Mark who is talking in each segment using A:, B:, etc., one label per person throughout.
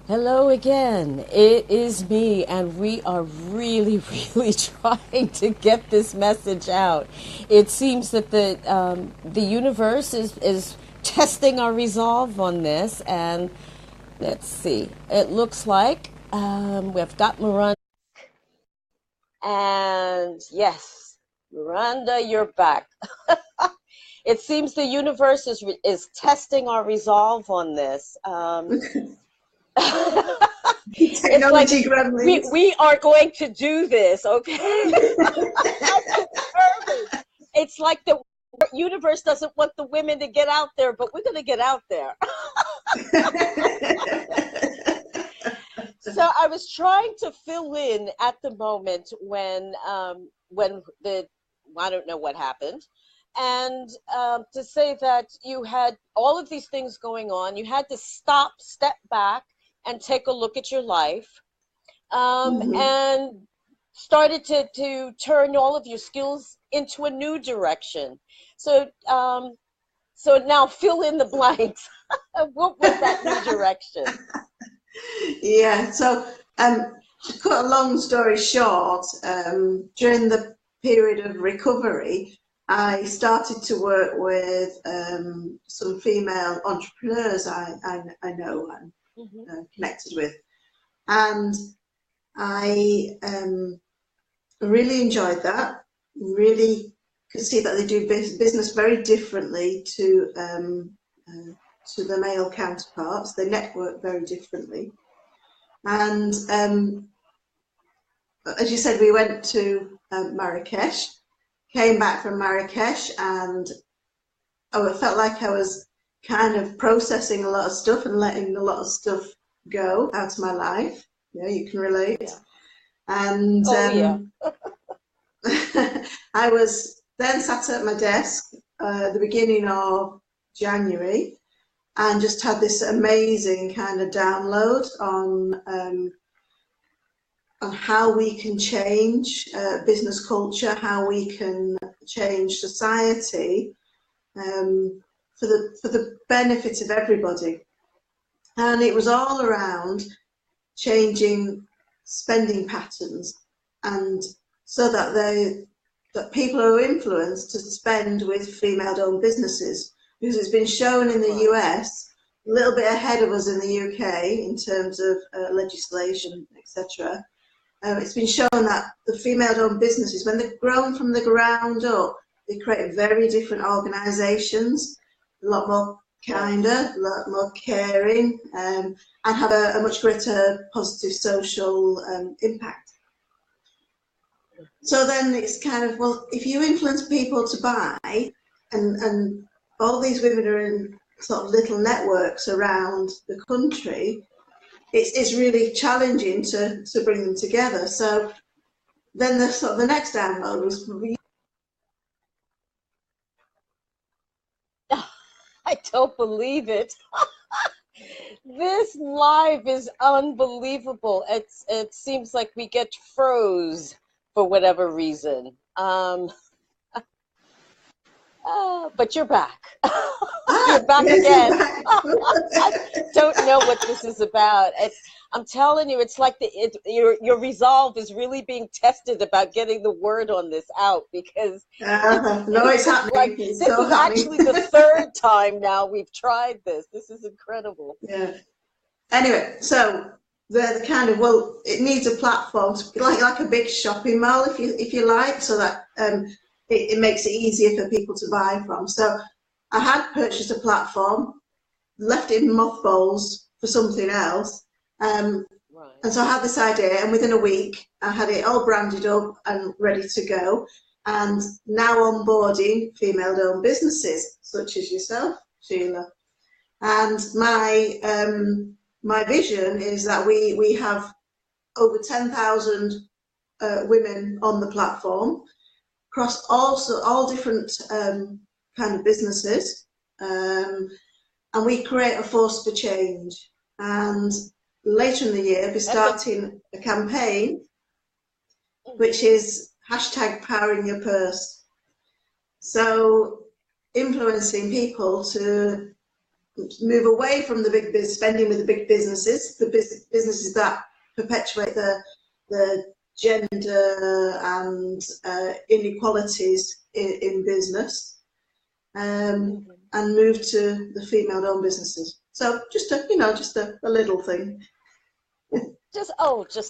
A: Hello again. It is me, and we are really, really trying to get this message out. It seems that the universe is testing our resolve on this, and let's see. It looks like we've got Miranda, and yes, Miranda, you're back. It seems the universe is testing our resolve on this. It's like
B: Technology gremlins.
A: we are going to do this, okay? I'm determined. It's like the universe doesn't want the women to get out there, but we're going to get out there. So I was trying to fill in at the moment when the I don't know what happened, and to say that you had all of these things going on, you had to step back, and take a look at your life,
B: Mhm.
A: and started to turn all of your skills into a new direction. So so now fill in the blanks. What was that new direction?
B: Yeah, so to cut a long story short, during the period of recovery, I started to work with some female entrepreneurs I know and
A: Hmm.
B: connected with. And I really enjoyed that. Really could see that they do business very differently to the male counterparts. They network very differently. And as you said, we went to Marrakesh, came back from Marrakesh, and oh, it felt like I was kind of processing a lot of stuff and letting a lot of stuff go out of my life. Yeah, you can relate.
A: Yeah.
B: And
A: Oh yeah.
B: I was then sat at my desk at the beginning of January and just had this amazing kind of download on how we can change business culture, how we can change society for the benefit of everybody. And it was all around changing spending patterns, and so that that people are influenced to spend with female-owned businesses, because it's been shown in the
A: Right.
B: US a little bit ahead of us in the UK in terms of legislation, etc. It's been shown that the female-owned businesses, when they've grown from the ground up, they create very different organisations, a lot more
A: Right.
B: kinder, a lot more caring, and have a much greater positive social impact. So then it's kind of, well, if you influence people to buy, and all these women are in sort of little networks around the country, it's really challenging to bring them together. So then the sort of the next download was
A: I don't believe it. This live is unbelievable. It seems like we get froze for whatever reason. But you're back. You're back
B: yes, you're
A: again.
B: back.
A: I don't know what this is about. I'm telling you, it's like your resolve is really being tested about getting the word on this out, because
B: No, it's
A: it's like
B: happening. It's
A: this
B: so
A: is
B: happening.
A: actually the third time now we've tried this. This is incredible.
B: Yeah. Anyway, so the kind of, well, it needs a platform to, like a big shopping mall, if you like, so that it makes it easier for people to buy from. So I had purchased a platform, left it in mothballs for something else.
A: Right.
B: And so I had this idea, and within a week, I had it all branded up and ready to go. And now onboarding female-owned businesses such as yourself, Sheila. And my vision is that we have over 10,000 women on the platform across all different kind of businesses, and we create a force for change. And later in the year, we're
A: That's a
B: starting a campaign which
A: mhm.
B: is hashtag powering your purse. So influencing people to move away from the big business, spending with the big businesses, the businesses that perpetuate the gender and inequalities in business, and move to the female-owned businesses. So just a little thing.
A: Just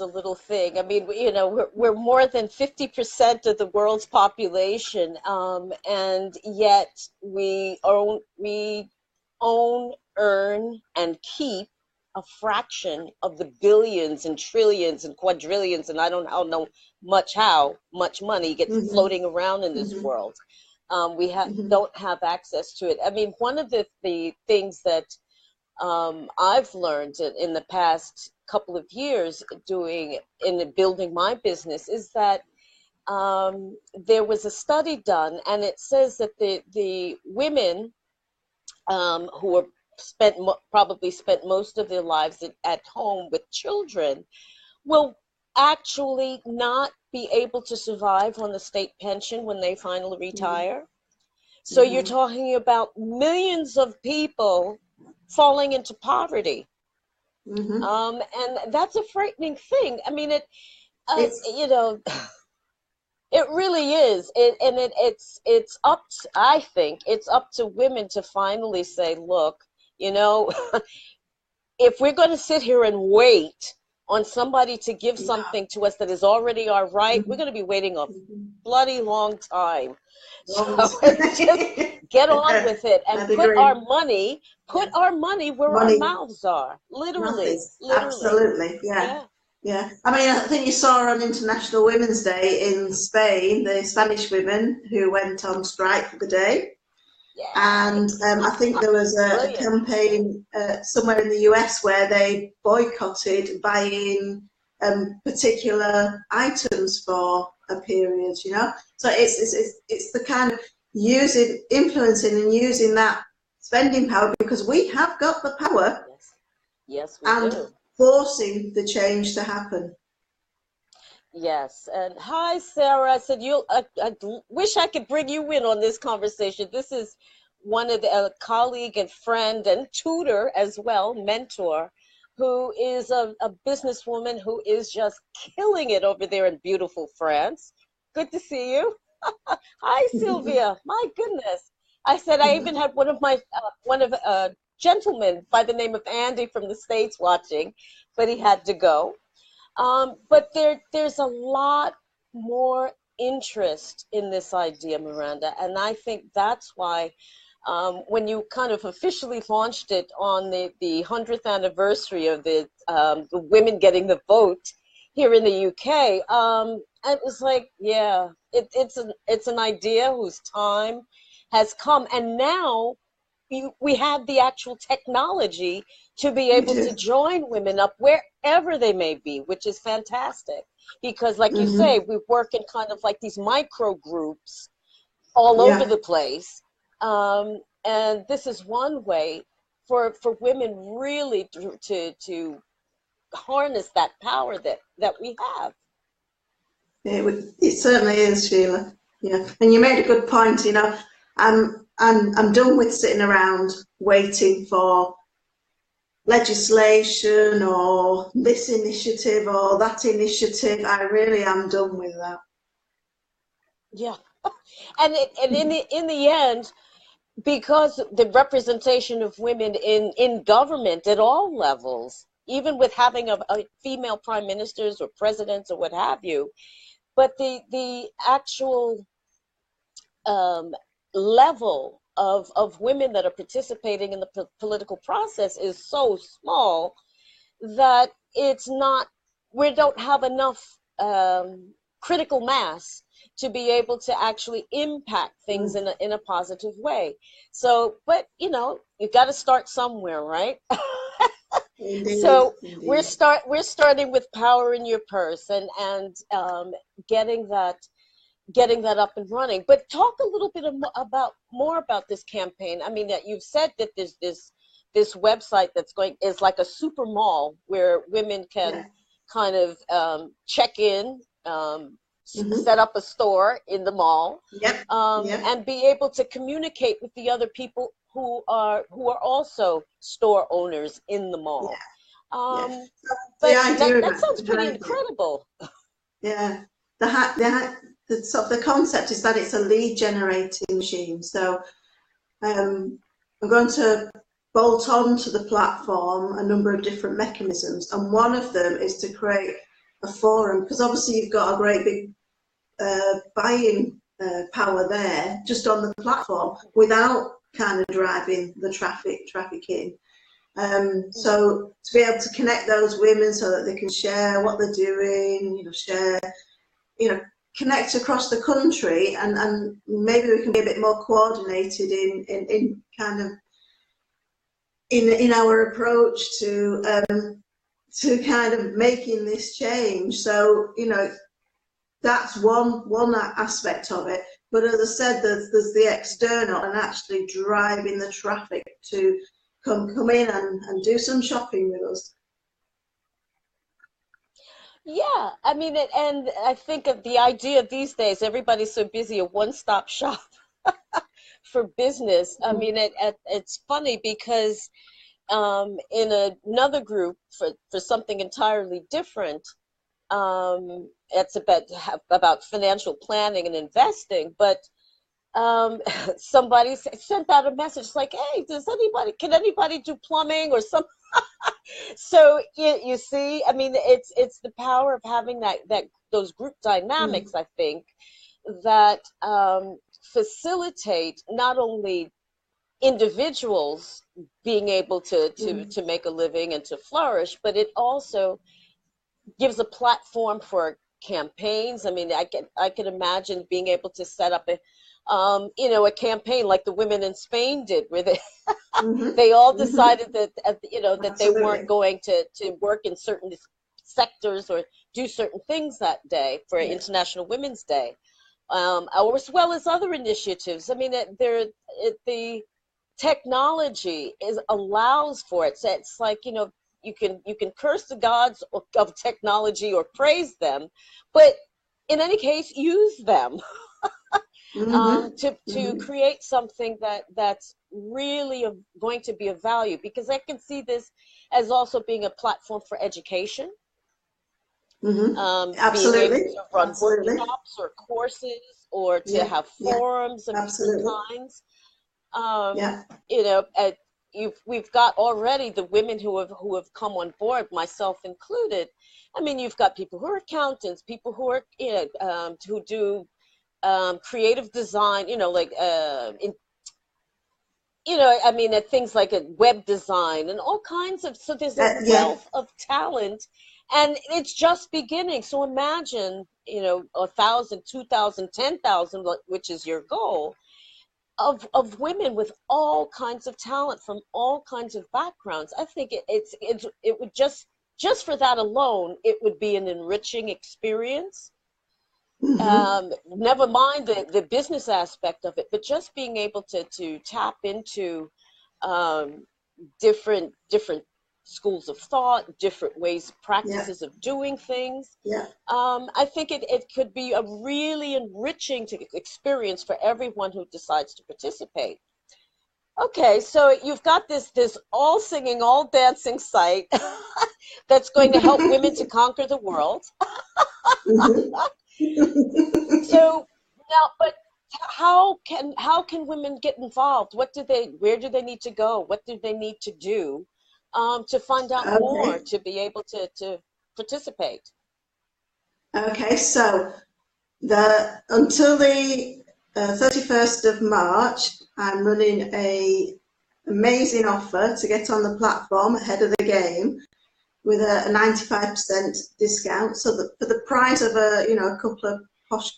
A: a little thing. I mean, we're more than 50% of the world's population, and yet we own, earn, and keep a fraction of the billions and trillions and quadrillions, and I don't know how much money gets floating around in this world. We don't have access to it. I mean, one of the things that I've learned in the past couple of years building my business is that there was a study done, and it says that the women who were probably spent most of their lives at home with children will actually not be able to survive on the state pension when they finally retire. So you're talking about millions of people falling into poverty. And that's a frightening thing. I mean, it really is. It's up to, I think it's up to women to finally say, look, if we're going to sit here and wait on somebody to give something to us that is already our right, we're going to be waiting a bloody long time. So just get on with it and put our money where our mouths are. Literally.
B: Absolutely. Yeah. I mean, I think you saw on International Women's Day in Spain, the Spanish women who went on strike for the day. Yeah. And I think there was a campaign somewhere in the US where they boycotted buying particular items for a period, So it's the kind of influencing and using that spending power, because we have got the power.
A: Yes, we do.
B: Forcing the change to happen.
A: Yes, and hi, Sarah. I said I wish I could bring you in on this conversation. This is one of the colleague and friend and tutor as well, mentor, who is a businesswoman who is just killing it over there in beautiful France. Good to see you. Hi, Sylvia. My goodness. I said I even had one of gentleman by the name of Andy from the States watching, but he had to go. But there's a lot more interest in this idea, Miranda, and I think that's why when you kind of officially launched it on the 100th anniversary of the women getting the vote here in the UK, it was like, yeah, it's an idea whose time has come, and now we have the actual technology to be able to join women up wherever they may be, which is fantastic. Because like you say, we work in kind of like these micro groups all over the place. And this is one way for women really to harness that power that we have.
B: It certainly is, Sheila. Yeah, and you made a good point. I'm done with sitting around waiting for legislation or this initiative or that initiative. I really am done with that.
A: Yeah, and in the end, because the representation of women in government at all levels, even with having a female prime ministers or presidents or what have you, but the actual level of women that are participating in the political process is so small that we don't have enough critical mass to be able to actually impact things in a positive way. So, but you got to start somewhere, right?
B: Indeed,
A: so
B: indeed.
A: we're starting with Power in Your Purse and getting that up and running. But talk a little bit more about this campaign. I mean, that you've said that there's this website is like a super mall where women can kind of check in, set up a store in the mall, and be able to communicate with the other people who are also store owners in the
B: Yeah,
A: mall.
B: yeah.
A: Um,
B: So the
A: but
B: idea
A: that sounds pretty
B: behind it,
A: incredible.
B: yeah, the sort of the concept is that it's a lead generating machine. So I'm going to bolt onto the platform a number of different mechanisms, and one of them is to create a forum, because obviously you've got a great big buying power there just on the platform without kind of driving the traffic in. So to be able to connect those women so that they can share what they're doing, share, connect across the country, and maybe we can be a bit more coordinated in kind of in our approach to kind of making this change. So that's one aspect of it. But as I said, there's the external and actually driving the traffic to come in and do some shopping with us.
A: Yeah, I mean, and I think of the idea these days, everybody's so busy, a one-stop shop for business. I mean, it's funny because in another group for something entirely different, it's about financial planning and investing, but somebody sent out a message like, "Hey, can anybody do plumbing or some?" So you see, I mean, it's the power of having that those group dynamics, I think, that facilitate not only individuals being able to make a living and to flourish, but it also gives a platform for campaigns. I mean, I can imagine being able to set up a campaign like the women in Spain did, where they all decided that that they weren't
B: Absolutely.
A: going to work in certain sectors or do certain things that day for International Women's Day, as well as other initiatives. I mean, the technology allows for it. So it's like, you can curse the gods of technology or praise them, but in any case, use them to create something that's really going to be of value, because I can see this as also being a platform for education, being able
B: Absolutely.
A: to run
B: Absolutely.
A: workshops or courses or to
B: Yeah.
A: have
B: Yeah.
A: forums of different
B: Absolutely.
A: kinds. Um,
B: Yeah.
A: you know, uh, we've got already the women who have come on board, myself included. I mean, you've got people who are accountants, people who are who do creative design, I mean, things like a web design and all kinds of, so there's a
B: Yeah.
A: wealth of talent, and it's just beginning. So imagine, 1,000, 2,000, 10,000, which is your goal, of women with all kinds of talent from all kinds of backgrounds. I think it would just for that alone, it would be an enriching experience. Never mind the business aspect of it, but just being able to tap into um, different schools of thought, different ways,
B: Yeah.
A: practices of doing things.
B: Yeah.
A: I think it could be a really enriching experience for everyone who decides to participate. Okay, so you've got this all singing, all dancing site that's going to help women to conquer the world. So now, but how can women get involved? Where do they need to go? What do they need to do to find out more,
B: Okay.
A: to be able to participate?
B: Okay. So until the 31st of March, I'm running a amazing offer to get on the platform ahead of the game with a 95% discount. So that for the price of a couple of posh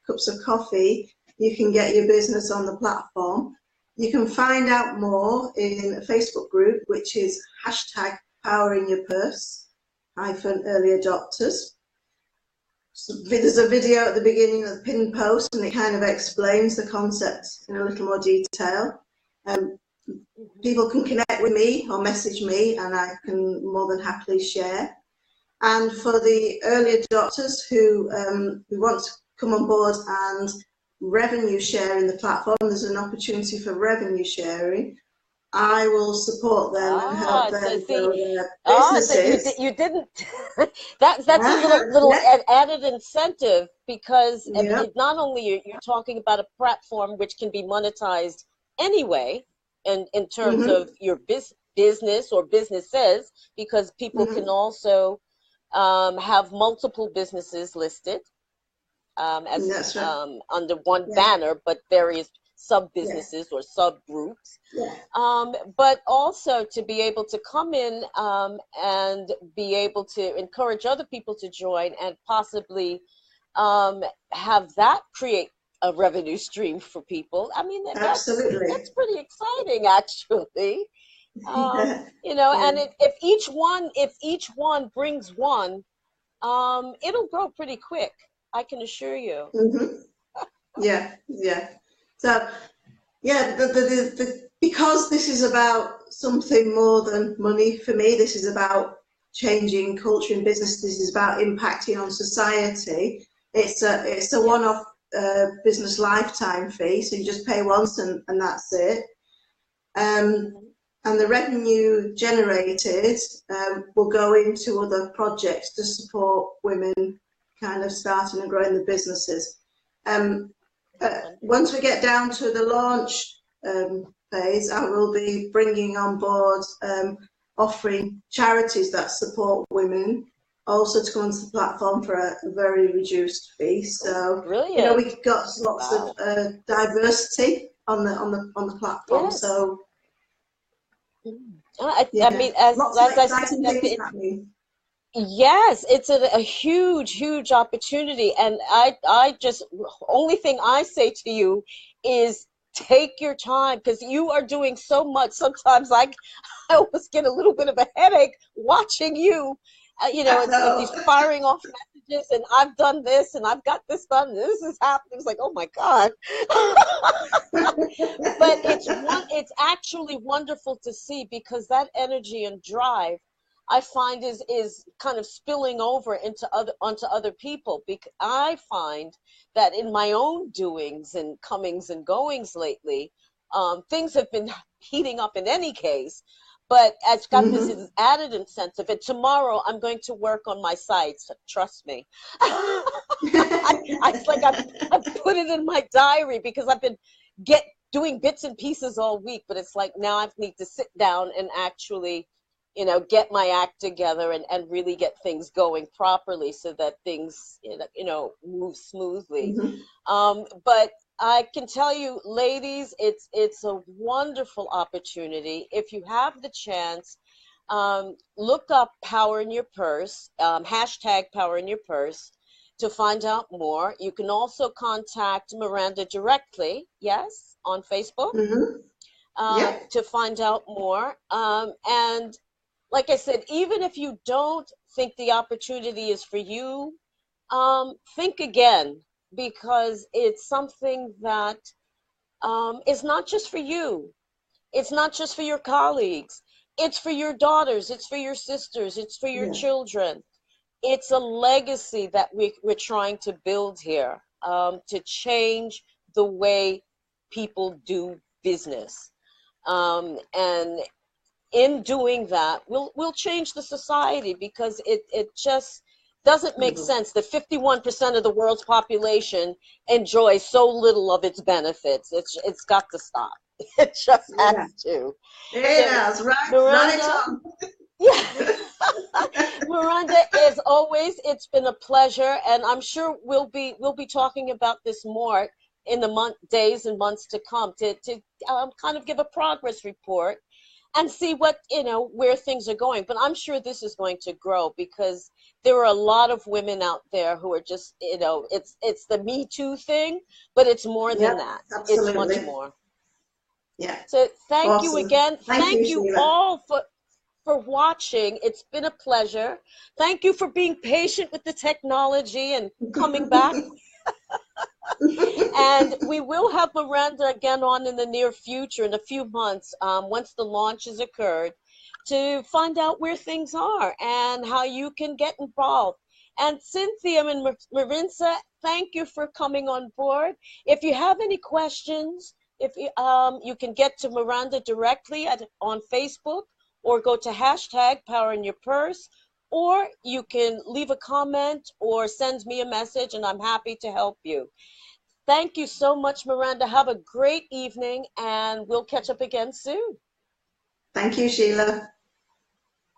B: cups of coffee, you can get your business on the platform. You can find out more in a Facebook group, which is hashtag powerinyourpurse early adopters. So there's a video at the beginning of the pinned post, and it kind of explains the concept in a little more detail. People can connect with me or message me, and I can more than happily share. And for the early adopters who want to come on board and revenue share in the platform, there's an opportunity for revenue sharing. I will support them and help
A: So
B: them
A: see,
B: grow their
A: so you
B: businesses.
A: you didn't. That's a little
B: Yeah,
A: added incentive because
B: yeah,
A: not only you're talking about a platform which can be monetized anyway, in terms
B: hmm
A: of your business or businesses, because people can
B: hmm
A: also have multiple businesses listed as
B: that's right.
A: under one
B: Yeah,
A: banner, but various sub
B: yeah,
A: businesses or subgroups.
B: yeah,
A: But also to be able to come in and be able to encourage other people to join and possibly have that create a revenue stream for people. I mean,
B: absolutely.
A: that's pretty exciting, actually.
B: Yeah,
A: And
B: yeah.
A: if each one brings one, it'll grow pretty quick. I can assure you.
B: hmm Yeah, yeah. So, yeah, because this is about something more than money for me, this is about changing culture in business, this is about impacting on society. It's a
A: Yeah.
B: one-off business lifetime fee, so you just pay once and that's it. Um,
A: Mhm.
B: and the revenue generated will go into other projects to support women kind of starting and growing the businesses. Um, once we
A: Wonderful.
B: get down to the launch phase, I will be bringing on board offering charities that support women also to come onto the platform for a very reduced fee. So,
A: Brilliant.
B: we've got lots of
A: Wow.
B: diversity on the platform.
A: Yes.
B: So,
A: I
B: yeah,
A: mean, as
B: lots of
A: I said,
B: exciting things happening.
A: yes, it's a huge, huge opportunity. And I just, only thing I say to you is take your time because you are doing so much. Sometimes I almost get a little bit of a headache watching you,
B: I
A: it's with
B: know.
A: these firing off messages and I've done this and I've got this done. And this is happening. It's like, oh my God. But it's actually wonderful to see because that energy and drive I find is kind of spilling over into onto other people because I find that in my own doings and comings and goings lately, things have been heating up in any case, but it's got this
B: hmm
A: added incentive. And tomorrow I'm going to work on my sites. Trust me. It's like I've put it in my diary because I've been get doing bits and pieces all week, but it's like now I need to sit down and actually, get my act together and really get things going properly so that things, move smoothly.
B: hmm
A: But I can tell you, ladies, it's a wonderful opportunity. If you have the chance, look up Power in Your Purse, hashtag Power in Your Purse to find out more. You can also contact Miranda directly, yes, on Facebook,
B: hmm Yeah.
A: to find out more. And like I said, even if you don't think the opportunity is for you, think again because it's something that is not just for you. It's not just for your colleagues. It's for your daughters. It's for your sisters. It's for your
B: Yeah.
A: children. It's a legacy that we're trying to build here, to change the way people do business. And in doing that, we'll change the society because it just doesn't make
B: Mhm.
A: sense that 51% of the world's population enjoys so little of its benefits. It's got to stop. It just has
B: Yeah.
A: to.
B: It
A: So,
B: has. Right
A: Miranda,
B: on.
A: yeah, Miranda, as always, it's been a pleasure, and I'm sure we'll be talking about this more in the days and months to come to kind of give a progress report and see what where things are going. But I'm sure this is going to grow because there are a lot of women out there who are just it's the Me Too thing, but it's more than
B: Yep.
A: that. It's much
B: Absolutely.
A: more.
B: Yeah.
A: So thank you
B: Awesome.
A: again.
B: Thank you,
A: Thank you
B: Sheila.
A: all for watching. It's been a pleasure. Thank you for being patient with the technology and coming back. And we will have Miranda again on in the near future, in a few months, once the launch has occurred, to find out where things are and how you can get involved. And Cynthia and Marinsa, thank you for coming on board. If you have any questions, if you can get to Miranda directly on Facebook, or go to hashtag #powerinyourpurse, or you can leave a comment or send me a message, and I'm happy to help you. Thank you so much, Miranda. Have a great evening, and we'll catch up again soon.
B: Thank you, Sheila.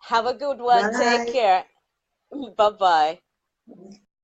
A: Have a good one. Take
B: Bye.
A: care. Bye-bye.